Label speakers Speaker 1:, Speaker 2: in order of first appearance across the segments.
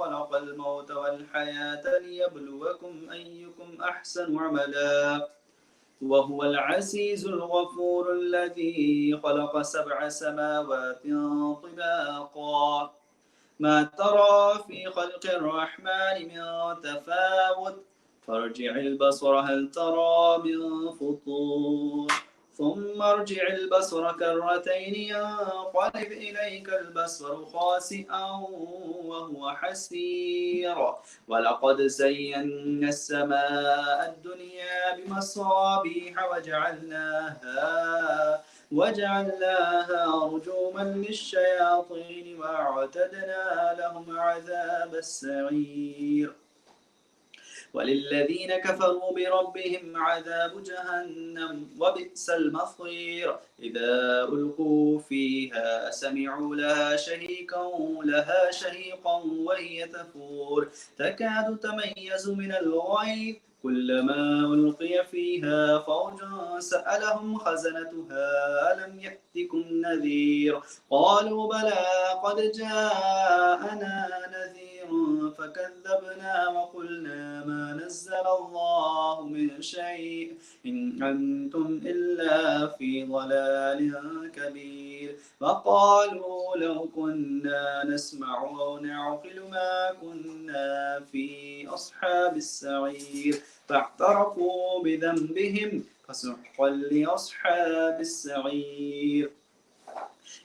Speaker 1: خلق الموت والحياة ليبلوكم أيكم أحسن عملا وهو العزيز الغفور الذي خلق 7 سماوات طباقا ما ترى في خلق الرحمن من تفاوت فارجع البصر هل ترى من فطور ثم ارجع البصر كرتين ينقلب إليك البصر خاسئا وهو حسير ولقد زينا السماء الدنيا بمصابيح وجعلناها رجوما للشياطين وأعتدنا لهم عذاب السعير وللذين كفروا بربهم عذاب جهنم وبئس المصير إذا ألقوا فيها سمعوا لها شهيقا وهي تفور تكاد تميز من الغيظ كلما ألقي فيها فوج سألهم خزنتها ألم يأتكم نذير قالوا بلى قد جاءنا نذير فكذبنا وقلنا ما نزل الله من شيء إن أنتم إلا في ضلال كبير وقالوا لو كنا نسمع أو نعقل ما كنا في أصحاب السعير فاعترفوا بذنبهم فسحقا لأصحاب السعير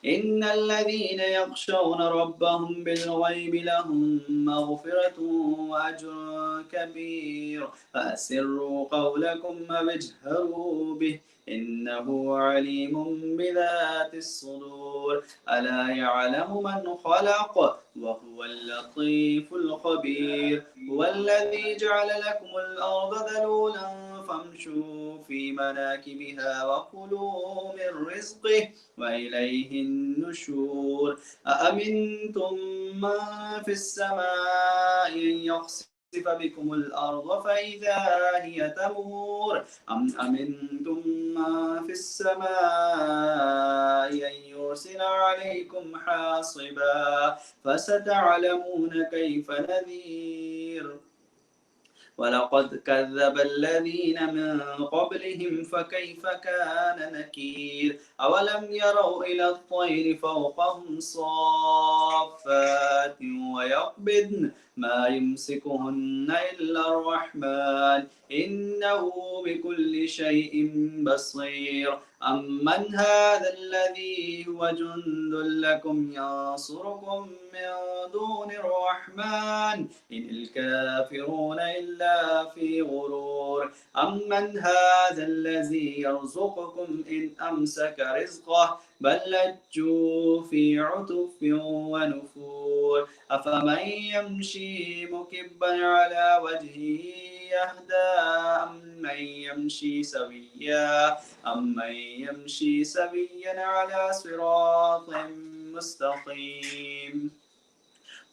Speaker 1: إن الذين يخشون ربهم بالغيب لهم مغفرة وأجر كبير فأسروا قولكم أو اجهروا به إنه عليم بذات الصدور ألا يعلم من خلق وهو اللطيف الخبير هو الذي جعل لكم الأرض ذلولا فامشوا في مناكبها وكلوا من رزقه وإليه النشور أأمنتم من في السماء أن يخسف بكم الأرض فإذا هي تمور أم أمنتم من في السماء أن يرسل عليكم حاصبا فستعلمون كيف نذير ولقد كذب الذين من قبلهم فكيف كان نكير أولم يروا إلى الطير فوقهم صافات ويقبضن ما يمسكهن إلا الرحمن إنه بكل شيء بصير أمن هذا الذي هو جند لكم ينصركم من دون الرحمن إن الكافرون إلا في غرور أمن هذا الذي يرزقكم إن أمسك رزقه بل لجوا في عتف ونفور أفمن يمشي مكبا على وجهه يهدى أمن يمشي سويا على صراط مستقيم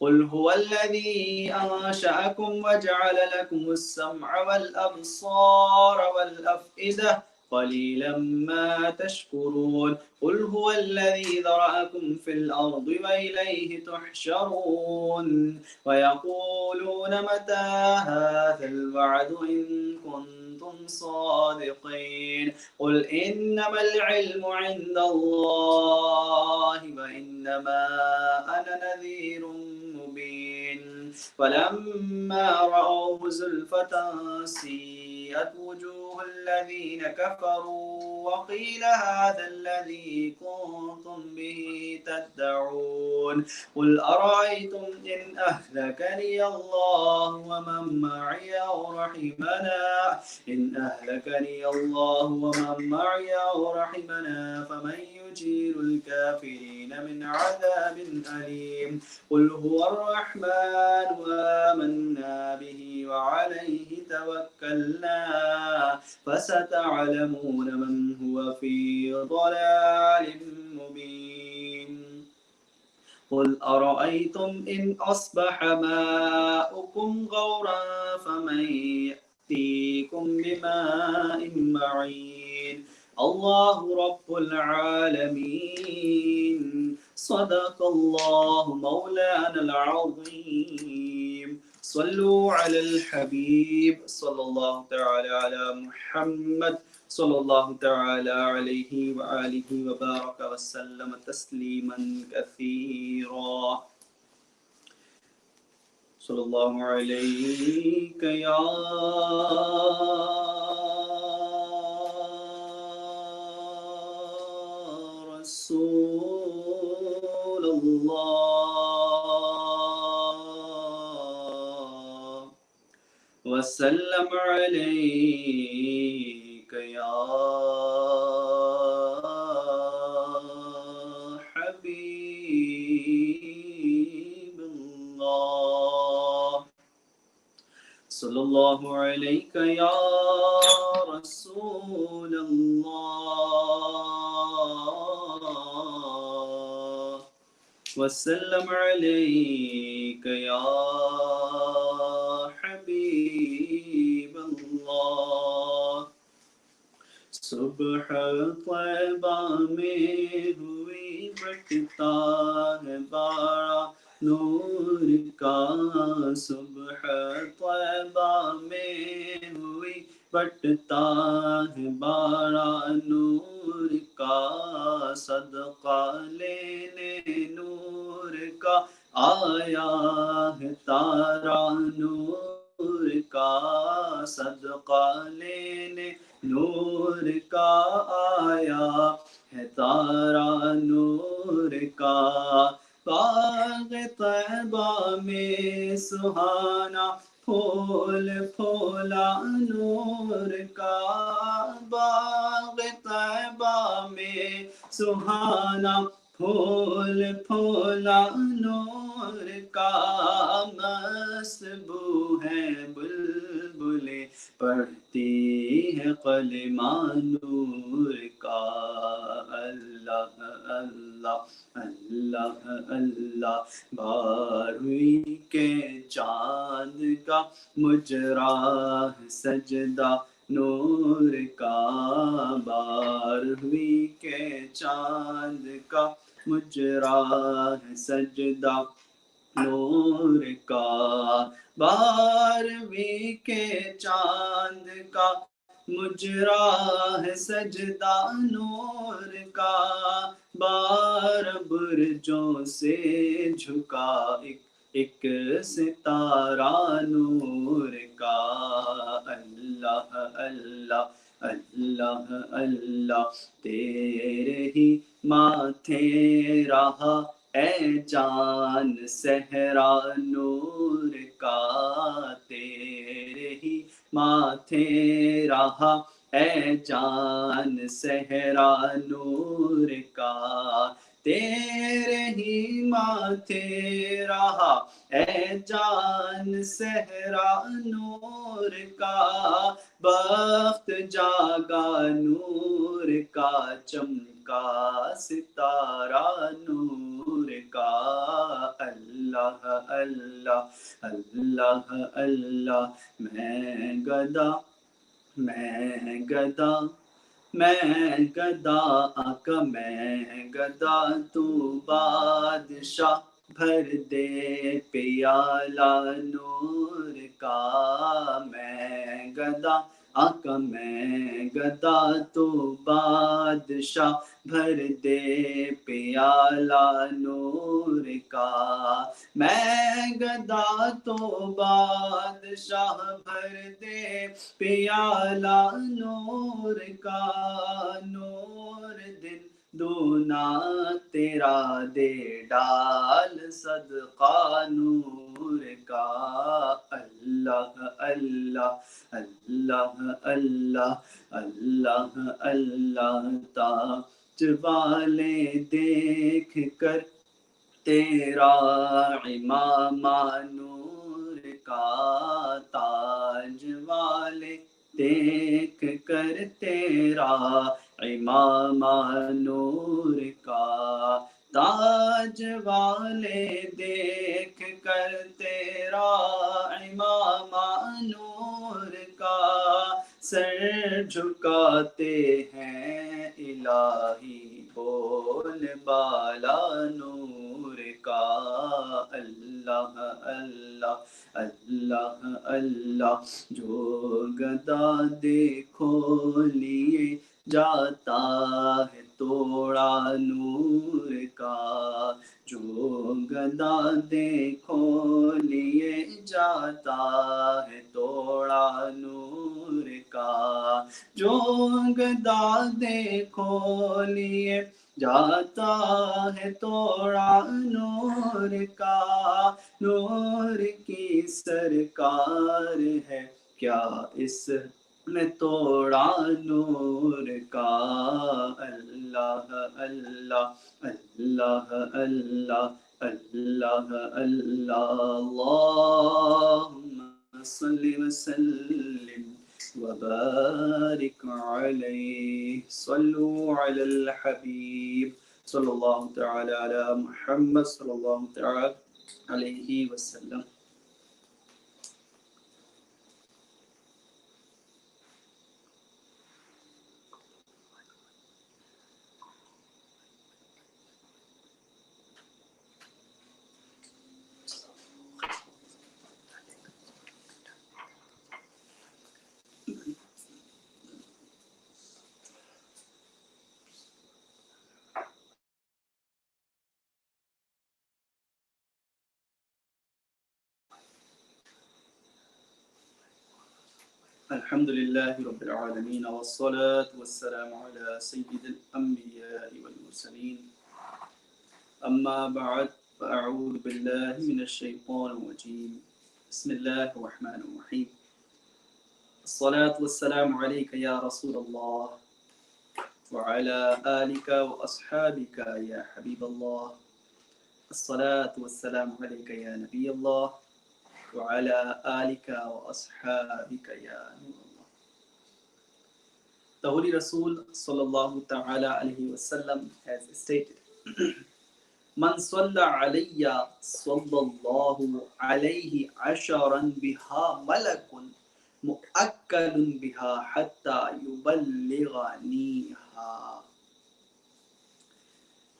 Speaker 1: قل هو الذي أنشأكم وجعل لكم السمع والأبصار والأفئدة قليلا ما تشكرون قل هو الذي ذرأكم في الأرض وإليه تحشرون ويقولون متى هذا الوعد إن كنتم صادقين قل إنما العلم عند الله وإنما أنا نذير مبين ولما رأوه زلفة سيئت وجوه الذين كفروا وقيل هذا الذي كنتم به تدعون قل أرأيتم إن أهلكني الله ومن معي أو رحمنا فمن يجير الكافرين من عذاب أليم قل هو الرحمن وآمنا به وعليه توكلنا فستعلمون من هو في ضلال مبين قل أرأيتم إن أصبح ماؤكم غورا فمن يأتيكم بماء معين الله رب العالمين صدق الله مولانا العظيم. صلوا على الحبيب صلى الله تعالى على محمد صلى الله تعالى عليه وآله وبارك وسلم تسليما كثيرا. صلى الله عليك يا رسول الله وسلم عليك يا حبيب الله. صلى الله عليك يا رسول الله وسلم عليك يا حبيب الله. صبح طیبہ میں ہوئی بٹتا ہے بارہ نور کا. صبح طیبہ میں ہوئی بٹتا ہے بارہ نور کا. صدقہ لینے نور کا آیا ہے تارا نور کا. صدقہ لینے نور کا آیا ہے تارا نور کا. باغ طیبہ میں سہانا پھول پھولا نور کا. باغ طیبہ میں سہانا پھول پھولا نور کا. مست بو ہے بلبلیں پڑھتی ہے کلمہ نور کا. اللہ اللہ اللہ اللہ. بارہویں کے چاند کا مجرا ہے سجدہ نور کا. بارہویں کے چاند کا مجرا ہے سجدہ نور کا. بارہویں کے چاند کا مجرا ہے سجدہ نور کا. بارہ برجوں سے جھکا ایک ستارہ نور کا. اللہ اللہ اللہ اللہ. تیرے ہی ماتھے رہا اے جان صحرا نور کا. تیرے ہی ماتھے رہا اے جان صحرا نور کا. تیرے ہی ماتھے رہا اے جان صحرا نور کا. بخت جاگا نور کا چمکا ستارہ نور کا. اللہ اللہ اللہ اللہ. میں گدا میں گدا میں گدا آقا میں گدا تو بادشاہ. بھر دے پیالہ نور کا. میں گدا آقا میں گدا تو بادشاہ. بھر دے پیالہ نور کا. میں گدا تو بادشاہ بھر دے پیالہ نور کا. نور دن دونا تیرا دے ڈال صدقہ نور کا. اللہ اللہ اللہ اللہ اللہ اللہ. تاج والے دیکھ کر تیرا امامہ نور کا. تاج والے دیکھ کر تیرا امامہ نور کا. تاج والے دیکھ کر تیرا امامہ نور کا. سر جھکاتے ہیں الہی بول بالا نور का। अल्लाह अल्लाह अल्लाह अल्लाह। जो गदा देखो लिए जाता है तोड़ा नूर का। जो गदा देखो लिए जाता है तोड़ा नूर का। जो गदा देखो लिए जाता है तोड़ा नूर का। नूर की सरकार है क्या इस में तोड़ा नूर का। अल्लाह अल्लाह अल्लाह अल्लाह अल्लाह अल्लाह। अल्लाहुम्मा सल्लि व सल्लिम व बारिक अलैहि। सल्लु अलल हबीब सल्लल्लाहु तआला अला मुहम्मद सल्लल्लाहु तआला अलैहि वसल्लम। अल्हम्दुलिल्लाहि रब्बिल आलमीन वस्सलातु वस्सलामु अला सय्यिदिल अंबिया'i वल मुरसलीन। अम्मा बअद फअऊज़ु बिल्लाहि मिनश शैतानिर रजीम। बिस्मिल्लाहिर रहमानिर रहीम। अस्सलातु वस्सलामु अलैका या रसूलल्लाह व अला आलिका व अस्हाबिका या हबीबल्लाह। अस्सलातु वस्सलामु अलैका या नबियल्लाह व अला आलिका व अस्हाबिका या नूरल्लाह। The Holy Rasul sallallahu ta'ala alayhi wasallam has stated, Man salla alayya sallallahu alayhi asharan biha malakun mu'akkalun biha hatta yuballighaniha.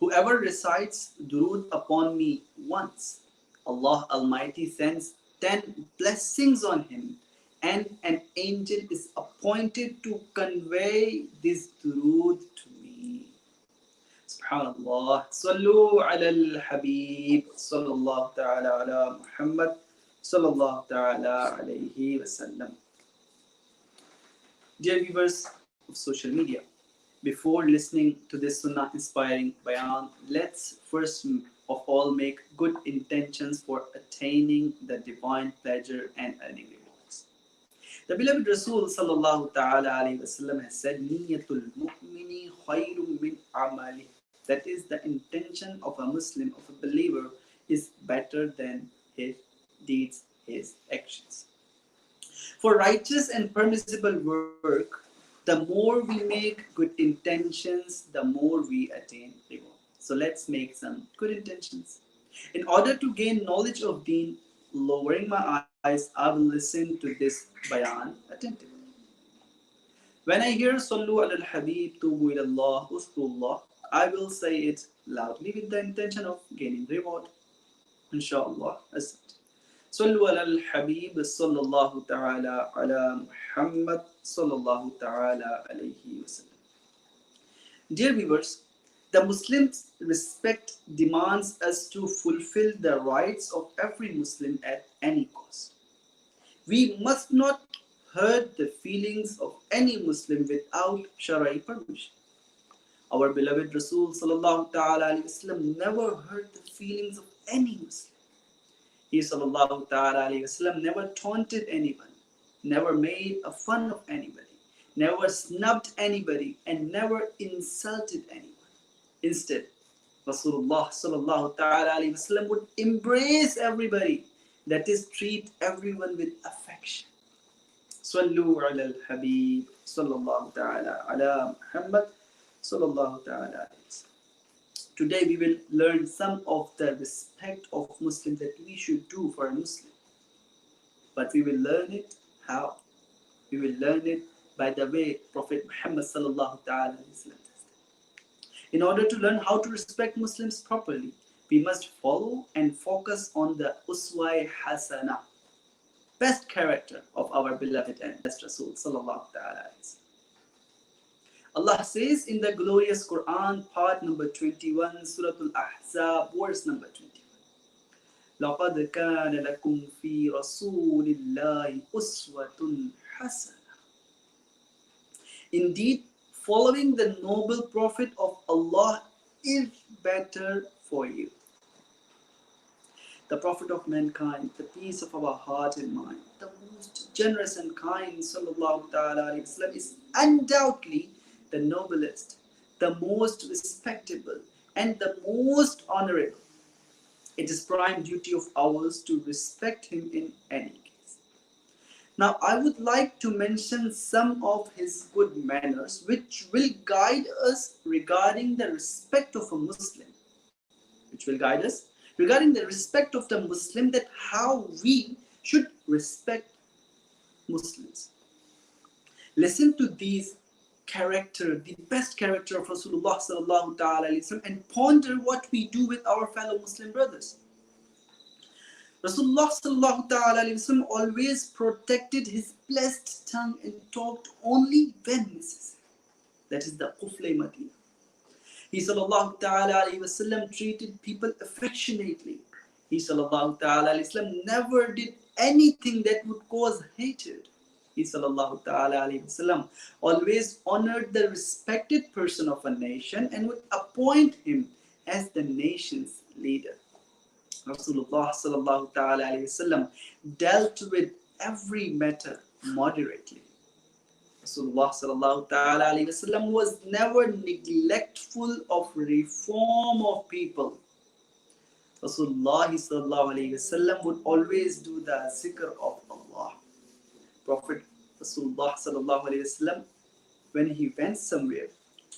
Speaker 1: Whoever recites durood upon me once, Allah Almighty sends 10 blessings on him, and an angel is appointed to convey this durood to me. Subhanallah. Sallu ala al-Habib. Sallallahu ta'ala ala Muhammad. Sallallahu ta'ala alayhi wasallam. Dear viewers of social media, before listening to this Sunnah inspiring bayan, let's first of all make good intentions for attaining the divine pleasure and earning rewards. The beloved Rasul sallallahu ta'ala alayhi wasallam has said, Niyatul mu'mini khayrun min amali. That is, the intention of a Muslim, of a believer, is better than his deeds, his actions. For righteous and permissible work, the more we make good intentions, the more we attain reward. So let's make some good intentions. In order to gain knowledge of Deen, lowering my eyes, I will listen to this bayan attentively. When I hear Sallu ala al-Habib, Tubu ilallah, Usturullah, I will say it loudly with the intention of gaining reward. Inshallah, as such. Sallu ala al-Habib sallallahu ta'ala ala Muhammad sallallahu ta'ala alayhi wasallam. Dear viewers, the Muslim's respect demands us to fulfill the rights of every Muslim at any cost. We must not hurt the feelings of any Muslim without Shara'i permission. Our beloved Rasul sallallahu ta'ala alayhi wasallam never hurt the feelings of any Muslim. He sallallahu ta'ala alayhi wasallam never taunted anyone, never made a fun of anybody, never snubbed anybody, and never insulted anyone. Instead, Rasulullah sallallahu ta'ala alayhi wasallam would embrace everybody, that is, treat everyone with affection. Sallu ala al-Habib sallallahu ta'ala ala Muhammad sallallahu ta'ala alayhi wasallam. Today we will learn some of the respect of Muslims that we should do for a Muslim. But we will learn it how? We will learn it by the way Prophet Muhammad sallallahu ta'ala alayhi wasallam. In order to learn how to respect Muslims properly, We must follow and focus on the Uswa Hasana, best character of our beloved and best Rasul sallallahu ta'ala. Allah says in the glorious Quran, part number 21, Surah Al-Ahzab, verse number 21. لَقَدْ كَانَ لَكُمْ فِي رَسُولِ اللَّهِ أُسْوَةٌ حَسَنَةٌ. Indeed, following the noble Prophet of Allah is better for you. The Prophet of mankind, the peace of our heart and mind, the most generous and kind, sallallahu ta'ala alayhi wasallam, is undoubtedly the noblest, the most respectable, and the most honorable. It is prime duty of ours to respect him in any case. Now, I would like to mention some of his good manners which will guide us regarding the respect of a Muslim. Regarding the respect of the Muslim, that how we should respect Muslims. Listen to these character, the best character of Rasulullah sallallahu ta'ala alayhi wasallam, and ponder what we do with our fellow Muslim brothers. Rasulullah sallallahu ta'ala alayhi wasallam always protected his blessed tongue and talked only when necessary. That is the Quflay Madina. He sallallahu ta'ala alayhi wasallam treated people affectionately. He sallallahu ta'ala alayhi wasallam never did anything that would cause hatred. He sallallahu ta'ala alayhi wasallam always honored the respected person of a nation and would appoint him as the nation's leader. Rasulullah sallallahu ta'ala alayhi wasallam dealt with every matter moderately. Rasulullah sallallahu ta'ala alayhi wasallam was never neglectful of reform of people. Rasulullah sallallahu alayhi wasallam would always do the zikr of Allah. Prophet Rasulullah sallallahu alayhi wasallam, when he went somewhere,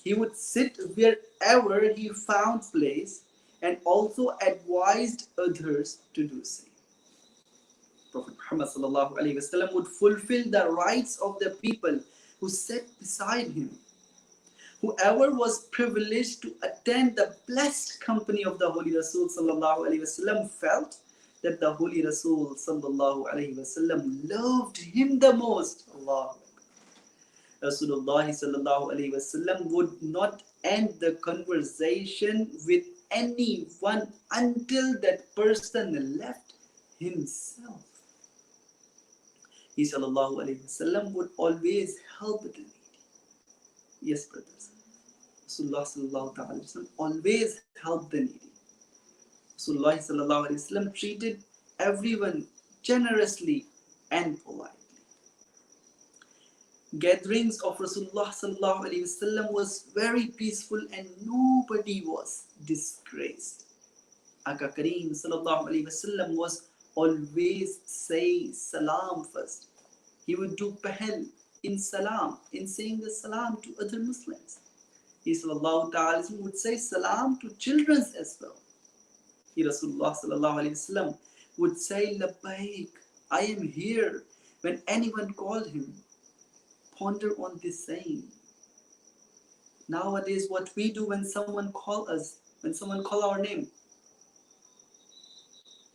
Speaker 1: he would sit wherever he found place and also advised others to do same. Prophet Muhammad sallallahu alayhi wasallam would fulfill the rights of the people who sat beside him. Whoever was privileged to attend the blessed company of the Holy Rasul sallallahu alayhi wasallam felt that the Holy Rasul sallallahu alayhi wasallam loved him the most. Allah. Rasulullah sallallahu alayhi wasallam would not end the conversation with anyone until that person left himself. He sallallahu alayhi wasallam would always help the needy. Yes, brothers. Rasulullah sallallahu alayhi wasallam always helped the needy. Rasulullah sallallahu alayhi wasallam treated everyone generously and politely. Gatherings of Rasulullah sallallahu alayhi wasallam was very peaceful and nobody was disgraced. Aka Kareem sallallahu alayhi wasallam was always say salam first. He would do pahal in salam, in saying the salam to other Muslims. He sallallahu ta'ala would say salam to children as well. He Rasulullah sallallahu alayhi wasallam would say labbaik, I am here, when anyone called him. Ponder on this saying. Nowadays, what we do when someone call us, when someone call our name,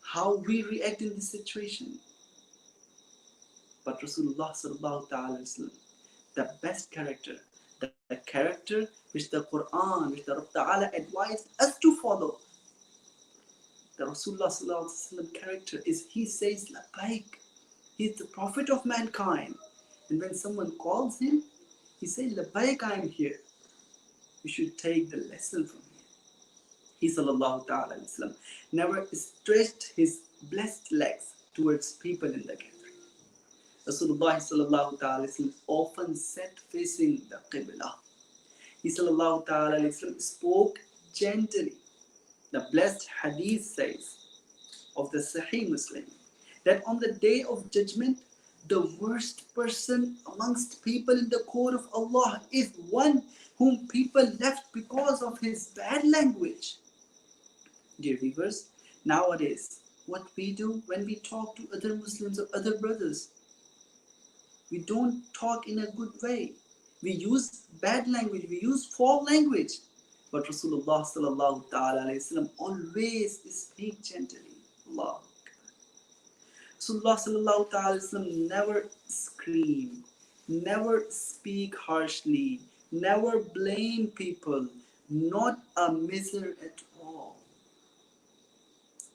Speaker 1: how we react in this situation. But Rasulullah sallallahu ta'ala wasallam, the best character, the character which the Quran, which the Rabb Ta'ala advised us to follow. The Rasulullah sallallahu alaihi wasallam character is, he says labbaik. He is the prophet of mankind. And when someone calls him, he says labbaik, I am here. We should take the lesson from him. He sallallahu ta'ala wasallam never stretched his blessed legs towards people in the gathering. Rasulullah sallallahu ta'ala wasallam often sat facing the Qibla. He sallallahu ta'ala wasallam spoke gently. The blessed hadith says of the Sahih Muslim that on the day of judgment, the worst person amongst people in the court of Allah is one whom people left because of his bad language. Dear viewers, nowadays, what we do when we talk to other Muslims or other brothers, we don't talk in a good way. We use bad language, we use foul language. But Rasulullah sallallahu ta'ala alayhi wasallam always speak gently. Allah. Rasulullah sallallahu ta'ala alayhi wasallam never scream, never speak harshly, never blame people, not a miser at all.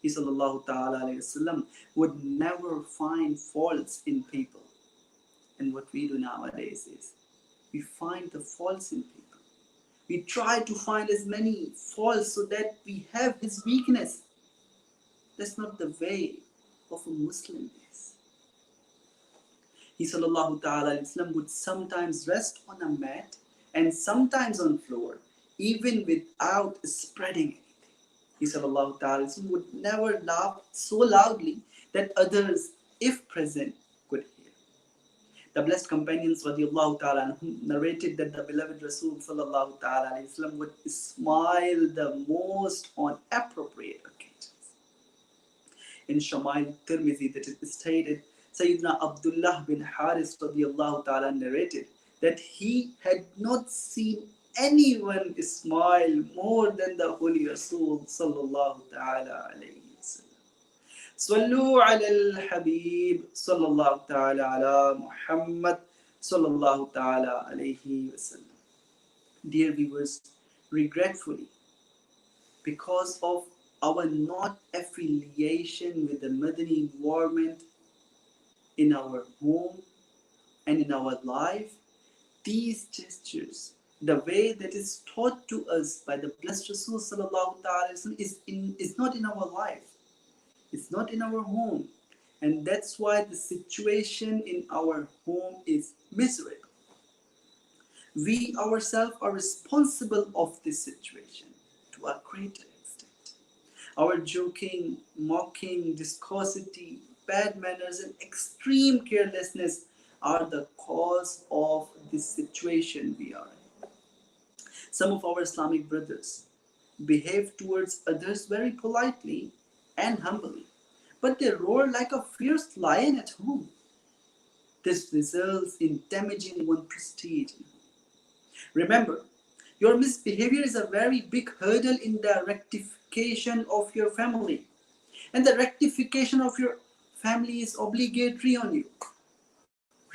Speaker 1: He sallallahu ta'ala alayhi wasallam would never find faults in people. And what we do nowadays is we find the faults in people. We try to find as many faults so that we have his weakness. That's not the way of a Muslim is. He sallallahu ta'ala alayhi wasallam would sometimes rest on a mat and sometimes on floor, even without spreading anything. He sallallahu ta'ala alayhi wasallam would never laugh so loudly that others, if present, could hear. The blessed companions radiallahu ta'ala narrated that the beloved Rasul sallallahu ta'ala alayhi wasallam would smile the most on appropriate occasions. In Shama'il Tirmidhi, that is stated, Sayyidina Abdullah bin Haris radiallahu ta'ala narrated that he had not seen anyone smile more than the Holy Rasul sallallahu ta'ala alayhi wasallam. Sallu ala al-Habib sallallahu ta'ala ala Muhammad sallallahu ta'ala alayhi wasallam. Dear viewers, regretfully, because of our not affiliation with the Madani environment in our home and in our life, these gestures, the way that is taught to us by the blessed Rasul sallallahu ta'ala is not in our life. It's not in our home. And that's why the situation in our home is miserable. We ourselves are responsible of this situation to a greater extent. Our joking, mocking, discosity, bad manners, and extreme carelessness are the cause of this situation we are in. Some of our Islamic brothers behave towards others very politely and humbly, but they roar like a fierce lion at home. This results in damaging one's prestige. Remember, your misbehavior is a very big hurdle in the rectification of your family, and the rectification of your family is obligatory on you.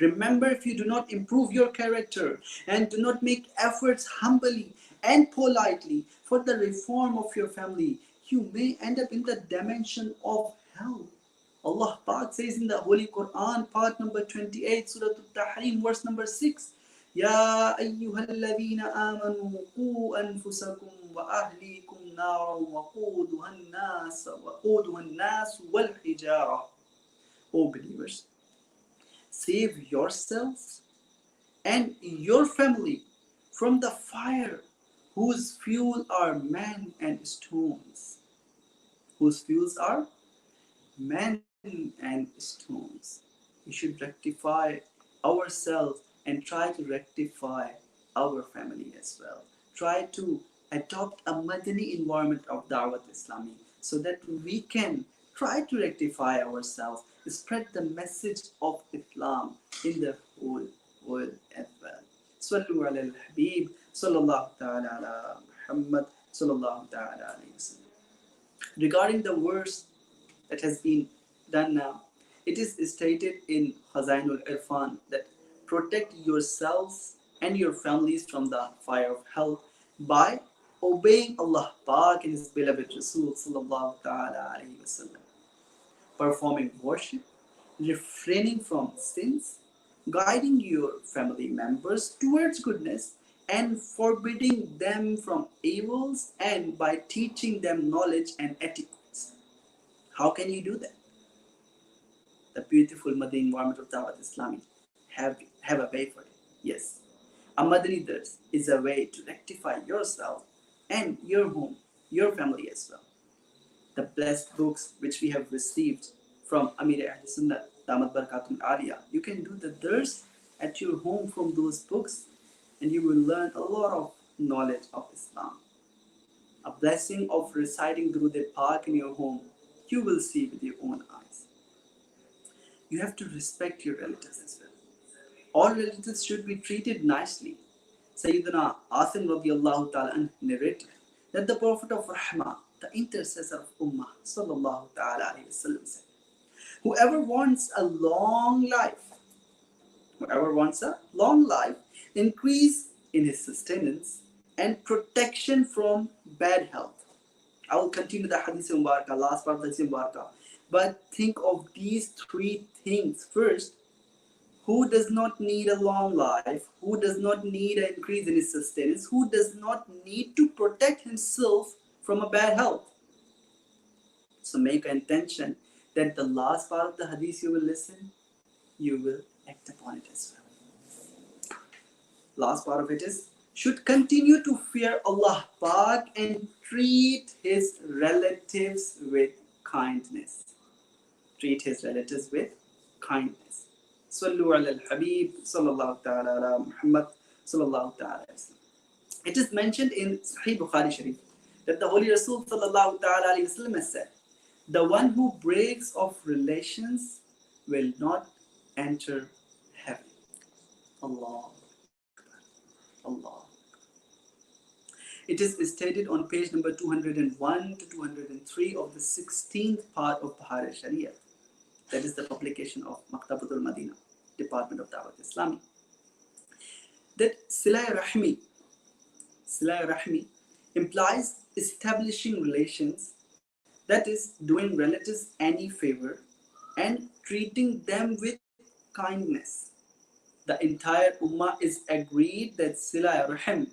Speaker 1: Remember, if you do not improve your character and do not make efforts humbly and politely for the reform of your family, you may end up in the dimension of hell. Allah Ta'ala says in the Holy Quran, part number 28, Surah Al-Tahrim, verse number 6, Ya ayyuhalladhina amanu qu anfusakum wa ahlikum naran wa quduha an-nas wal hijara. O believers, save yourselves and your family from the fire whose fuel are men and stones. Whose fuels are men and stones. We should rectify ourselves and try to rectify our family as well. Try to adopt a Madani environment of Dawateislami so that we can try to rectify ourselves, spread the message of Islam in the whole world as well. Sallu ala al-Habib, sallallahu ta'ala ala Muhammad, sallallahu ta'ala alayhi wasallam. Regarding the verse that has been done now, it is stated in Khazainul Irfan that protect yourselves and your families from the fire of hell by obeying Allah Pak and His beloved Rasul sallallahu ta'ala alayhi wasallam, performing worship, refraining from sins, guiding your family members towards goodness, and forbidding them from evils, and by teaching them knowledge and etiquette. How can you do that? The beautiful Madani environment of Dawateislami have a way for it. Yes, a Madani dars is a way to rectify yourself and your home, your family as well. The blessed books which we have received from Amir Ahl Sunnah, Damat Barakatul Aliyah, you can do the dars at your home from those books, and you will learn a lot of knowledge of Islam. A blessing of reciting Durud Pak in your home, you will see with your own eyes. You have to respect your relatives as well. All relatives should be treated nicely. Sayyidina Asim radiallahu ta'ala narrated that the Prophet of Rahmah, the intercessor of Ummah, sallallahu ta'ala alayhi wasallam said, whoever wants a long life, whoever wants a long life, increase in his sustenance and protection from bad health. I will continue the Hadith Mubarakah, last part of the Hadith Mubarakah. But think of these three things. First, who does not need a long life? Who does not need an increase in his sustenance? Who does not need to protect himself from a bad health? So make an intention that the last part of the Hadith you will listen, you will act upon it as well. Last part of it is, should continue to fear Allah Pak and treat his relatives with kindness. Treat his relatives with kindness. Sallu ala al-Habib sallallahu ta'ala ala Muhammad sallallahu ta'ala. It is mentioned in Sahih Bukhari Sharif that the Holy Rasul sallallahu ta'ala alayhi wasallam has said, the one who breaks off relations will not enter heaven. Allah. Allah. It is stated on page number 201 to 203 of the 16th part of Bahar al-Sharia. That is the publication of Maktabatul Madina, Department of Dawateislami. That Silai Rahmi implies establishing relations, that is, doing relatives any favor and treating them with kindness. The entire Ummah is agreed that Silai Rahim,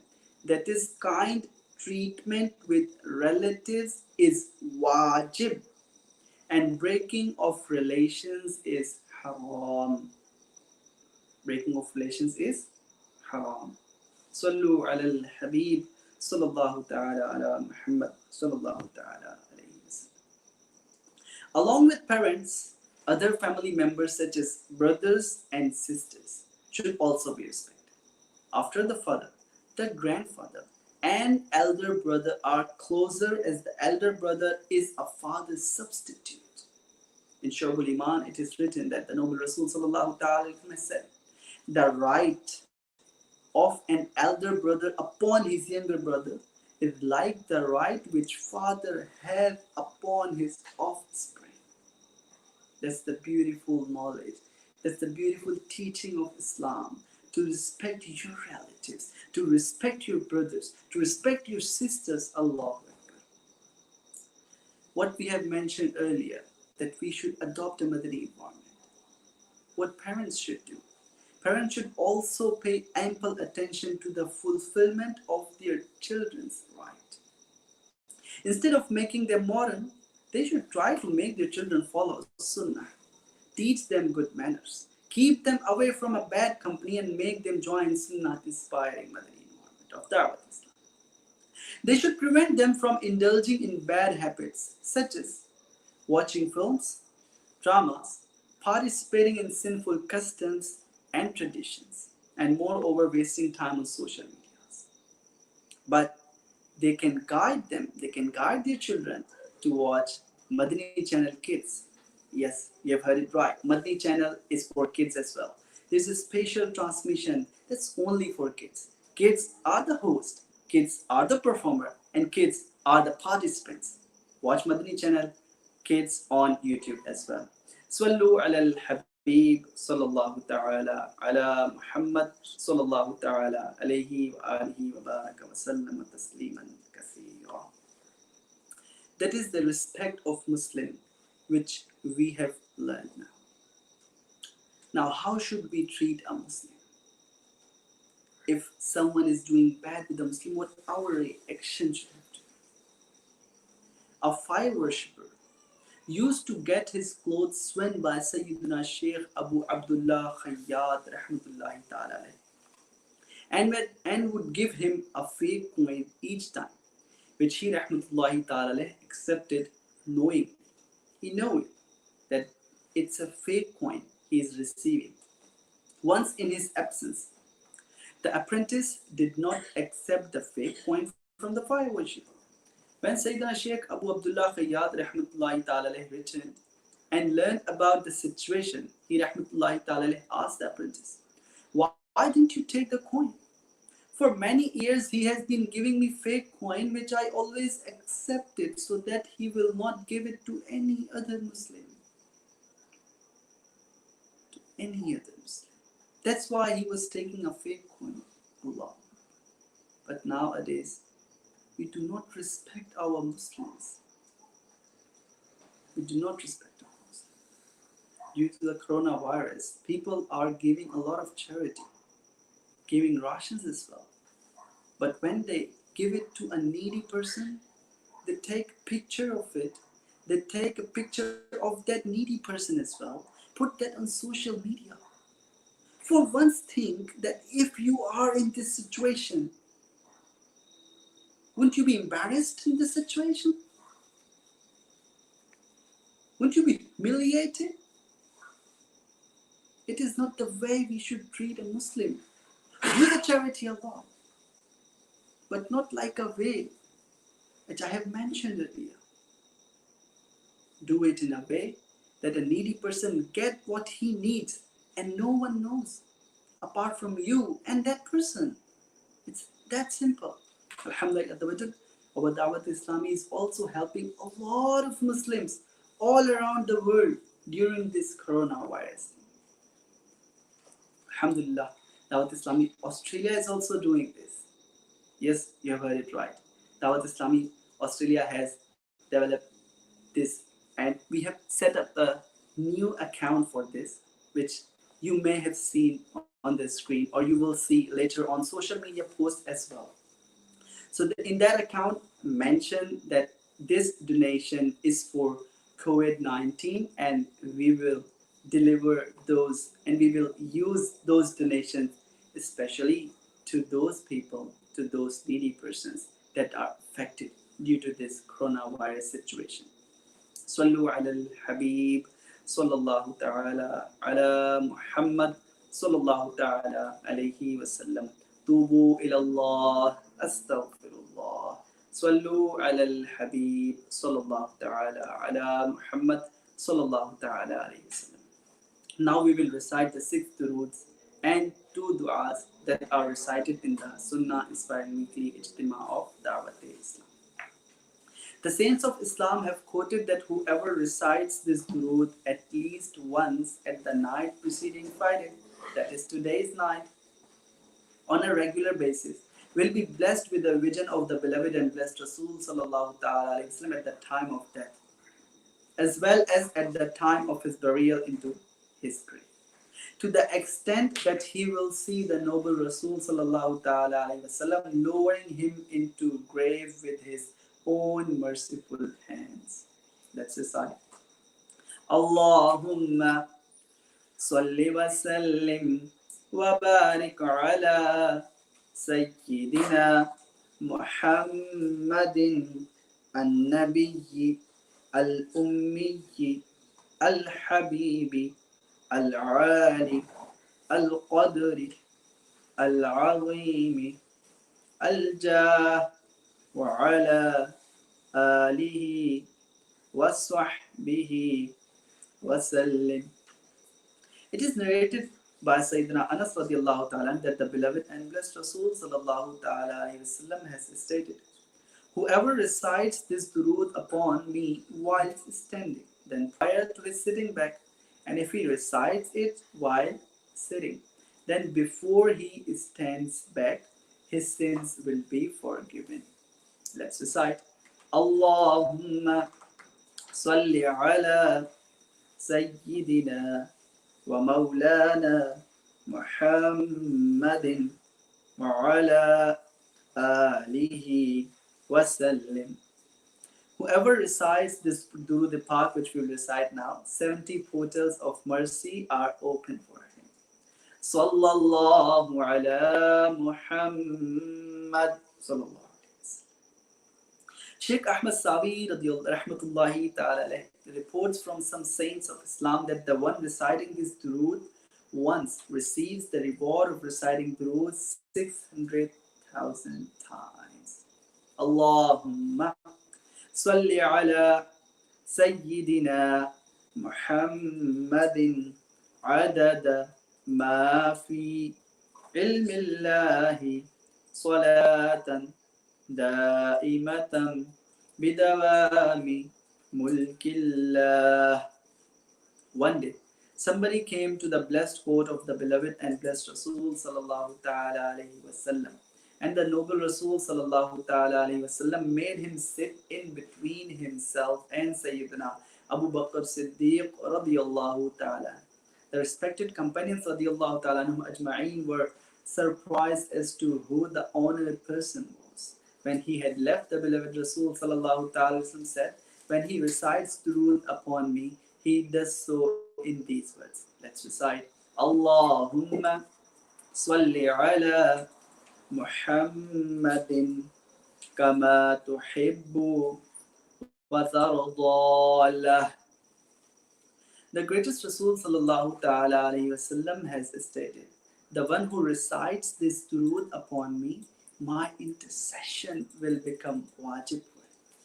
Speaker 1: that is, kind treatment with relatives, is wajib, and breaking of relations is haram. Breaking of relations is haram. Sallu ala al-Habib sallallahu ta'ala ala Muhammad sallallahu ta'ala alayhi wasallam. Along with parents, other family members such as brothers and sisters should also be respected. After the father, the grandfather and elder brother are closer, as the elder brother is a father's substitute. In Shu'abul Iman, it is written that the noble Rasul sallallahu ta'ala said, the right of an elder brother upon his younger brother is like the right which father has upon his offspring. That's the beautiful knowledge. That's the beautiful teaching of Islam. To respect your relatives, to respect your brothers, to respect your sisters. Allahu Akbar. What we have mentioned earlier, that we should adopt a Madani environment. What parents should do. Parents should also pay ample attention to the fulfillment of their children's right. Instead of making them modern, they should try to make their children follow Sunnah. Teach them good manners. Keep them away from a bad company and make them join Sunnah inspiring Madani environment of Dawat Islam. They should prevent them from indulging in bad habits such as watching films, dramas, participating in sinful customs and traditions, and moreover wasting time on social media. But they can guide their children to watch Madani Channel Kids. Yes, you have heard it right. Madani Channel is for kids as well. There's a special transmission that's only for kids. Kids are the host, kids are the performer, and kids are the participants. Watch Madani Channel Kids on YouTube as well. Sallu ala al-Habib sallallahu ta'ala ala Muhammad sallallahu ta'ala alayhi wa alihi wa baraka wa sallam tasliman kaseera. That is the respect of Muslim which we have learned now. Now, how should we treat a Muslim? If someone is doing bad with a Muslim, what our reaction should have to be? A fire worshipper used to get his clothes sewn by Sayyidina Sheikh Abu Abdullah Khayyat rahmatullahi ta'ala and would give him a fake coin each time, which he rahmatullahi ta'ala accepted knowing. He knew that it's a fake coin he is receiving. Once in his absence, the apprentice did not accept the fake coin from the fire worshipper. When Sayyidina Sheikh Abu Abdullah Khayyat rahmatullahi ta'ala returned and learned about the situation, he rahmatullahi ta'ala asked the apprentice, why didn't you take the coin? For many years, he has been giving me fake coin, which I always accepted so that he will not give it to any other Muslim. Any other Muslim. That's why he was taking a fake coin. Allah. But nowadays, we do not respect our Muslims. We do not respect our Muslims. Due to the coronavirus, people are giving a lot of charity, giving rations as well. But when they give it to a needy person, they take a picture of it. They take a picture of that needy person as well, put that on social media. For once think that if you are in this situation, wouldn't you be embarrassed in this situation? Wouldn't you be humiliated? It is not the way we should treat a Muslim. Do the charity a lot, but not like a way which I have mentioned earlier. Do it in a way that a needy person get what he needs and no one knows apart from you and that person. It's that simple. Alhamdulillah, our Dawateislami is also helping a lot of Muslims all around the world during this coronavirus. Alhamdulillah, Dawateislami Australia is also doing this. Yes, you have heard it right. Dawateislami Australia has developed this, and we have set up a new account for this, which you may have seen on the screen, or you will see later on social media posts as well. So in that account, mention that this donation is for COVID-19, and we will deliver those, and we will use those donations especially to those people, to those needy persons that are affected due to this coronavirus situation. Sallu ala al-Habib, sallallahu ta'ala ala Muhammad, sallallahu ta'ala alayhi wa sallam. Tubu ila Allah, astaghfirullah. Sallu ala al-Habib, sallallahu ta'ala ala Muhammad, sallallahu ta'ala alayhi wa sallam. Now we will recite the 6 duroods and 2 du'as that are recited in the Sunnah inspiring weekly Ijtema of Dawateislami. The saints of Islam have quoted that whoever recites this durood at least once at the night preceding Friday, that is today's night, on a regular basis, will be blessed with the vision of the beloved and blessed Rasul sallallahu ta'ala alayhi wasallam at the time of death, as well as at the time of his burial into his grave. To the extent that he will see the noble Rasul sallallahu ta'ala alayhi wasallam lowering him into grave with his own merciful hands. Let's recite. Allahumma salli wa sallim wa barik ala Sayyidina Muhammadin al-Nabiyyi al-Ummiyyi al-Habibi al-Ali al-Qadri al-Azimi al-Jah wa ala alihi wa sahbihi wa sallim. It is narrated by Sayyidina Anas radiallahu ta'ala that the beloved and blessed Rasul sallallahu ta'ala alayhi wasallam has stated, whoever recites this durood upon me whilst standing, then prior to his sitting back, and if he recites it while sitting, then before he stands back, his sins will be forgiven. Let's recite. Allahumma salli ala Sayyidina wa Mawlana Muhammadin wa ala alihi wa sallim. Whoever recites this durood, the part which we will recite now, 70 portals of mercy are open for him. Sallallahu ala Muhammad sallallahu. Sheikh Ahmad Sawi rahmatullahi ta'ala reports from some saints of Islam that the one reciting this durood once receives the reward of reciting durood 600,000 times. Allahumma salli ala Sayyidina Muhammadin adada ma fi ilmillahi صلاة دائمة بدوام ملك الله. One day, somebody came to the blessed court of the beloved and blessed Rasul sallallahu ta'ala alayhi wasallam. And the noble Rasul sallallahu ta'ala alayhi wasallam made him sit in between himself and Sayyidina Abu Bakr Siddiq radiyallahu ta'ala. The respected companions radiyallahu ta'ala anhum ajma'een were surprised as to who the honored person was. When he had left, the beloved Rasul sallallahu ta'ala said, when he recites durood upon me, he does so in these words. Let's recite. Allahumma salli ala Muhammadin kama tuhibbu wa tarda. The greatest Rasul sallallahu ta'ala alayhi wasallam has stated, the one who recites this durood upon me, my intercession will become wajib.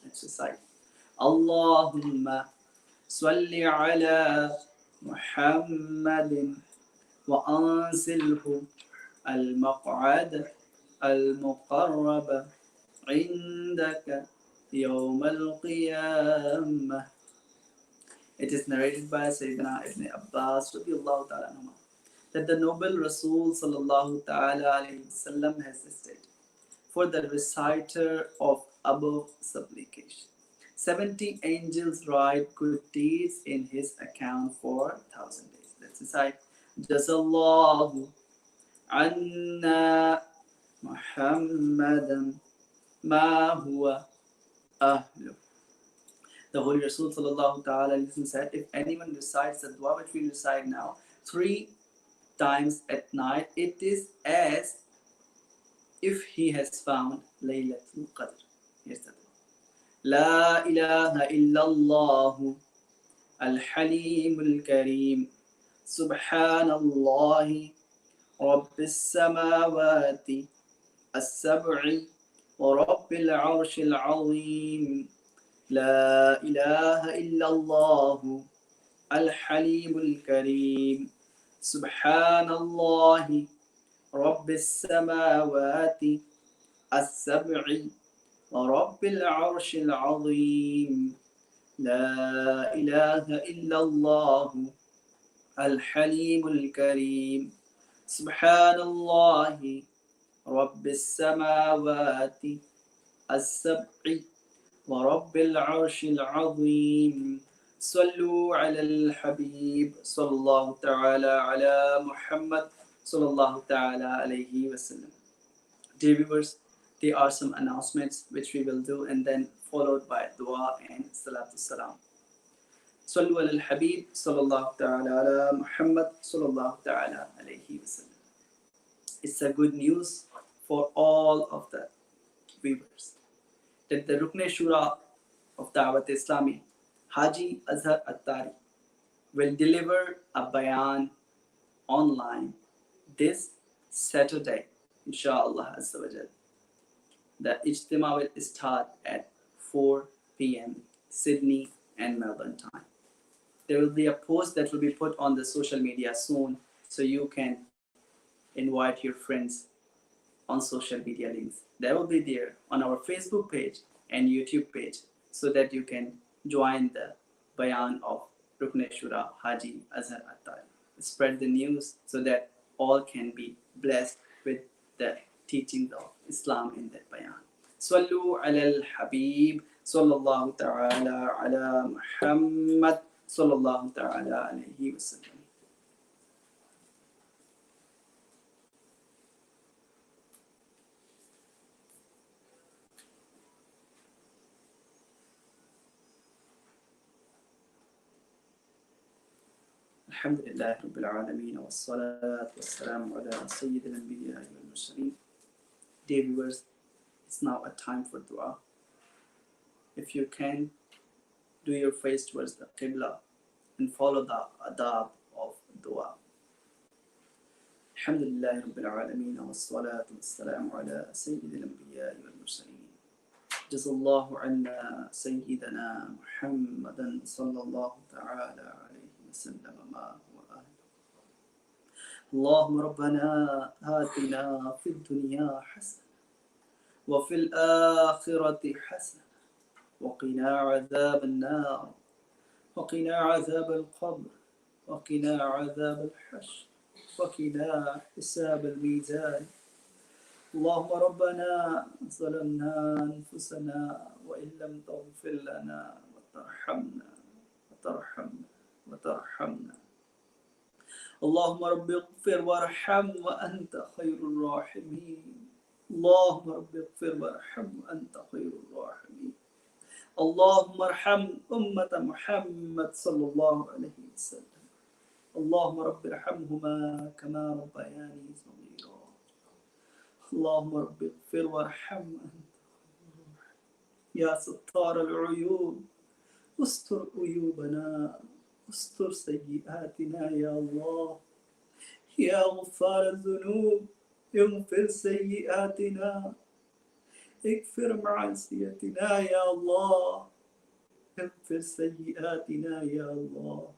Speaker 1: Let's recite. Allahumma salli ala Muhammadin wa anzilhu al-maq'ad al-muqarrab indaka yawm al-qiyamah. It is narrated by Sayyidina Ibn Abbas radiyallahu ta'ala anhuma that the noble Rasul sallallahu ta'ala alayhi wasallam has stated, for the reciter of above supplication, 70 angels write good deeds in his account for 1,000 days. Let's recite. Jazallahu anna Muhammadan ma huwa ahlu. The Holy Rasul sallallahu ta'ala said, if anyone recites the dua which we recite now 3 times at night, it is as if he has found Laylatul Qadr. Here's the dua. La ilaha illallah al-halim al-kareem subhanallah rabbis samawati as-sab'i wa rabbil arshil azim. لا إله إلا الله الحليم الكريم سبحان الله رب السماوات السبع ورب العرش العظيم لا إله إلا الله الحليم الكريم سبحان الله رب السماوات السبع ورب العرش العظيم صلوا على الحبيب صلى الله تعالى على محمد صلى الله تعالى عليه وسلم. Dear viewers, there are some announcements which we will do and then followed by dua and salatul salam. صلوا على الحبيب صلى الله تعالى على محمد صلى الله تعالى عليه وسلم. It's a good news for all of the viewers that the Rukn Shura of Dawateislami, Haji Azhar Attari, will deliver a bayan online this Saturday, inshallah azza wa jal. The Ijtema will start at 4 p.m. Sydney and Melbourne time. There will be a post that will be put on the social media soon, so you can invite your friends on social media links. They will be there on our Facebook page and YouTube page, so that you can join the bayan of Rukn Shura Haji Azhar Attari. Spread the news so that all can be blessed with the teachings of Islam in that bayan. Sallu ala al-Habib sallallahu ta'ala ala Muhammad sallallahu ta'ala alayhi wa sallam. الحمد لله رب العالمين والصلاة والسلام على سيد الأنبياء والمرسلين. Dear viewers, it's now a time for dua. If you can, do your face towards the Qibla and follow the adab of dua. الحمد لله رب العالمين والصلاة والسلام على سيد الأنبياء والمرسلين. جزا الله عنا سيدنا محمدا صلى الله تعالى عليه وسلم ما هو أهل. اللهم ربنا آتنا في الدنيا حسنة وفي الآخرة حسنة وقنا عذاب النار وقنا عذاب القبر وقنا عذاب الحشر وقنا حساب الميزان. اللهم ربنا ظلمنا أنفسنا وإن لم تغفر لنا وترحمنا اللهم رب اغفر وارحم وأنت خير الراحمين. اللهم رب اغفر وارحم وأنت خير الراحمين. اللهم ارحم أمة محمد صلى الله عليه وسلم. اللهم رب ارحمهما كما ربياني صغيرا. اللهم رب اغفر وارحم يا ستار العيوب استر عيوبنا استر سيئاتنا يا الله. يا غفار الذنوب اغفر سيئاتنا اغفر معصيتنا يا الله اغفر سيئاتنا يا الله.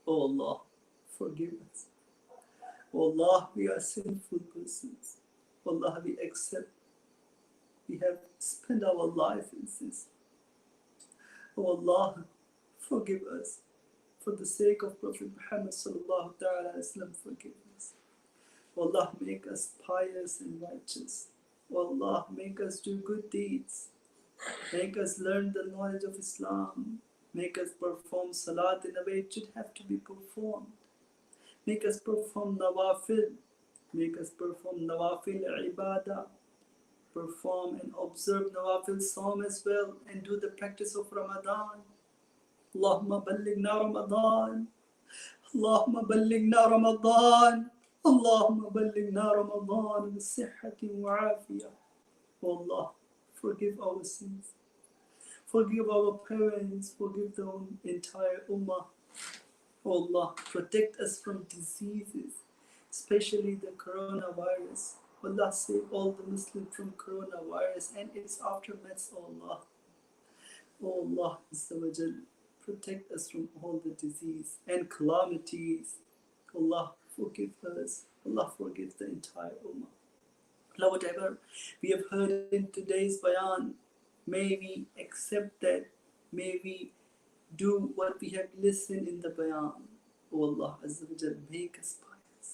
Speaker 1: Oh Allah, forgive us. Oh Allah, we are sinful persons. Oh Allah, we accept we have spent our life in sins. Oh Allah, forgive us. For the sake of Prophet Muhammad sallallahu ta'ala Islam, forgive us. Oh Allah, make us pious and righteous. Oh Allah, make us do good deeds. Make us learn the knowledge of Islam. Make us perform salat in a way it should have to be performed. Make us perform nawafil. Make us perform nawafil ibadah. Perform and observe nawafil psalm as well. And do the practice of Ramadan. Allahumma ballighna Ramadan. Allahumma ballighna Ramadan. Allahumma ballighna Ramadan bisihhati wa afiyah. Oh Allah, forgive our sins. Forgive our parents. Forgive the entire ummah. Oh Allah, protect us from diseases, especially the coronavirus. Allah, save all the Muslims from coronavirus and its aftermaths, oh Allah. Oh Allah, protect us from all the disease and calamities. Allah, forgive us. Allah, forgive the entire ummah. Allah, whatever we have heard in today's bayan, may we accept that. May we do what we have listened in the bayan. Oh Allah Azza wa Jal, make us pious.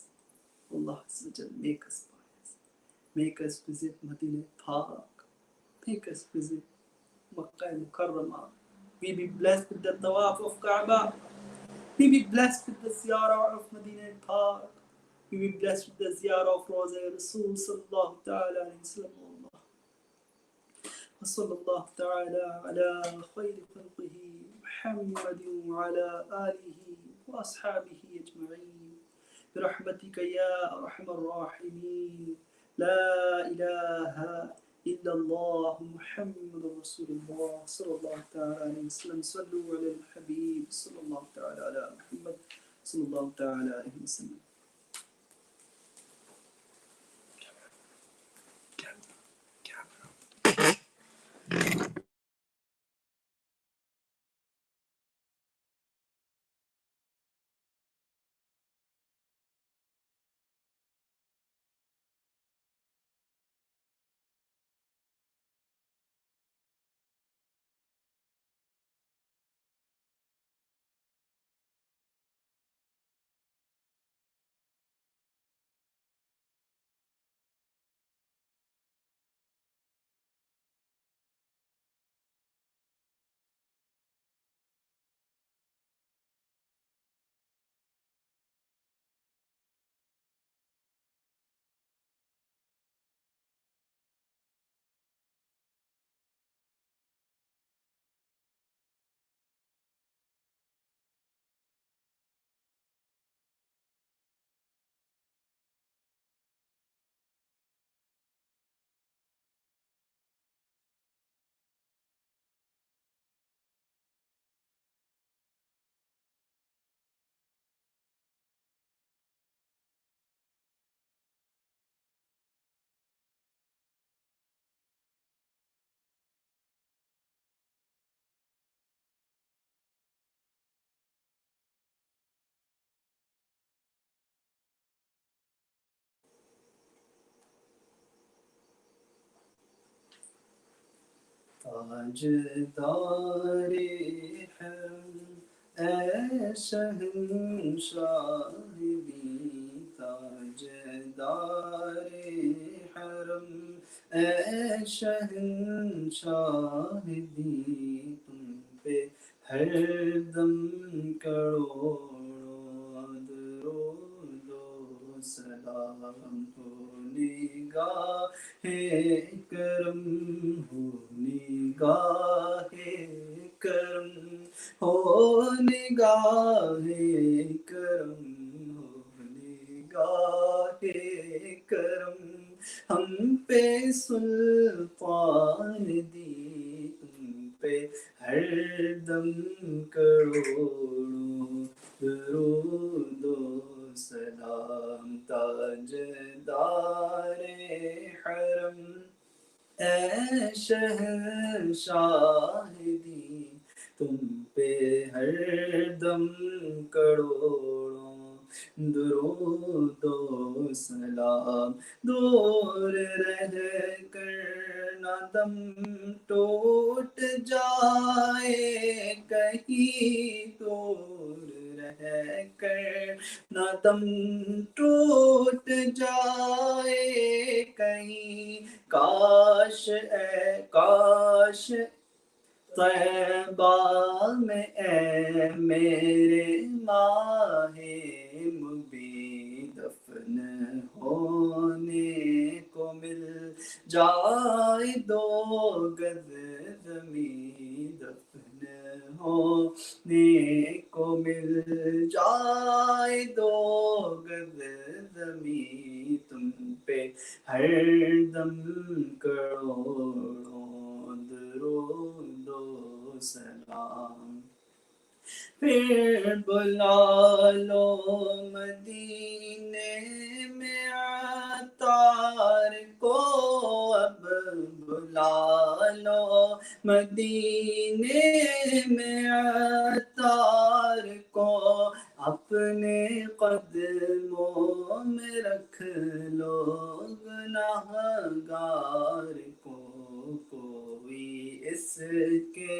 Speaker 1: Allah Azza wa Jal, make us pious. Make us visit Madinah Park. Make us visit Makkah Mukarramah. We be blessed with the tawaf of Kaaba. We be blessed with the ziyarah of Madinah Park. We be blessed with the ziyarah of Rawza Rasul sallallahu ta'ala alayhi wa sallam. وصلى الله تعالى على خير خلقه محمد وعلى آله وأصحابه أجمعين برحمتك يا أرحم الراحمين. لا إله إلا الله محمد رسول الله صلى الله تعالى عليه وسلم. صلوا على الحبيب صلى الله تعالى على محمد صلى الله تعالى عليه وسلم. تاجدار حرم اے شہنشاہ دی تاجدار حرم اے شہنشاہ دی تم پہ ہر دم کروڑوں درود و سلام ہو نگاہ کرم ہو نگاہ کرم ہو نگاہ کرم ہو نگاہ کرم ہم پہ سلطان دی تم پہ ہر دم کروڑوں درود و سلام تاجدار حرم اے شہنشاہ دی تم پہ ہر دم کروڑوں درود و سلام دور رہ کر نہ دم ٹوٹ جائے کہیں دور رہ کر نہ دم ٹوٹ جائے کہیں کاش طیبہ میں اے میرے ماہ مبیں دفن ہونے کو مل جائے دو گز زمیں دفن ہونے کو مل جائے دو گز زمیں تم پہ ہر دم کروڑوں درود و سلام پھر بلا لو مدینے میں عطار کو اب بلا لو مدینے میں عطار کو اپنے قدموں میں رکھ لو گناہگار کو کوئی اس کے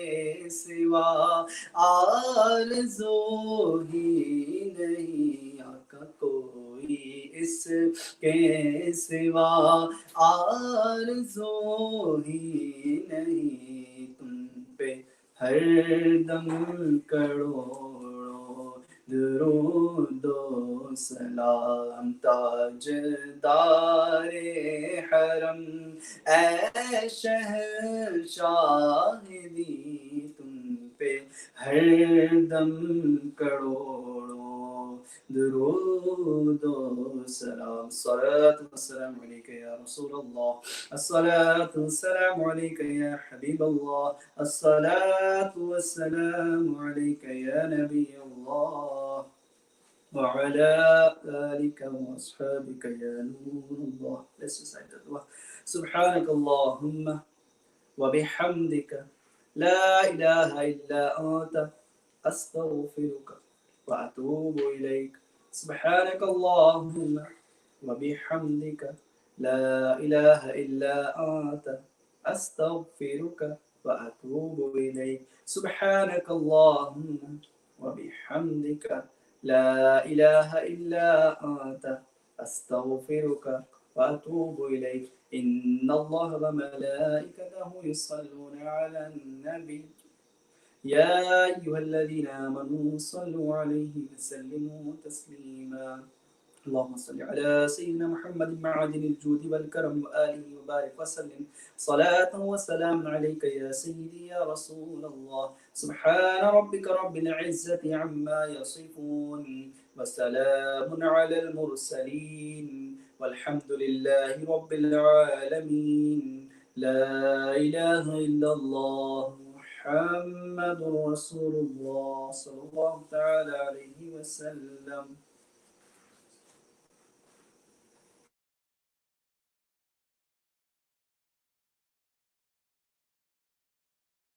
Speaker 1: سوا آرزو ہی نہیں آقا کوئی اس کے سوا آرزو ہی نہیں تم پہ ہر دم کروڑوں درود و سلام تاجدار حرم اے شہنشاہ دی تم پہ ہر دم کروڑوں درود و سلام الصلاة والسلام علیک یا رسول اللہ الصلاة والسلام علیک یا حبیب اللہ الصلاة والسلام علیک یا نبی اللہ وعلى آلك وأصحابك يا نور الله. Let's recite the dua. سبحانك اللهم وبحمدك لا إله إلا أنت أستغفرك وأتوب إليك. سبحانك اللهم وبحمدك لا إله إلا أنت أستغفرك وأتوب إليك. سبحانك اللهم وبحمدك لا إله إلا أنت أستغفرك وأتوب إليك. إن الله وملائكته يصلون على النبي يا أيها الذين آمنوا صلوا عليه وسلموا تسليما. اللهم صل على سيدنا محمد معدن الجود والكرم وآله وبارك وسلم صلاة وسلام عليك يا سيدي يا رسول الله. سبحان ربك رب العزة عما يصفون وسلام على المرسلين والحمد لله رب العالمين. لا إله إلا الله محمد رسول الله صلى الله تعالى عليه وسلم.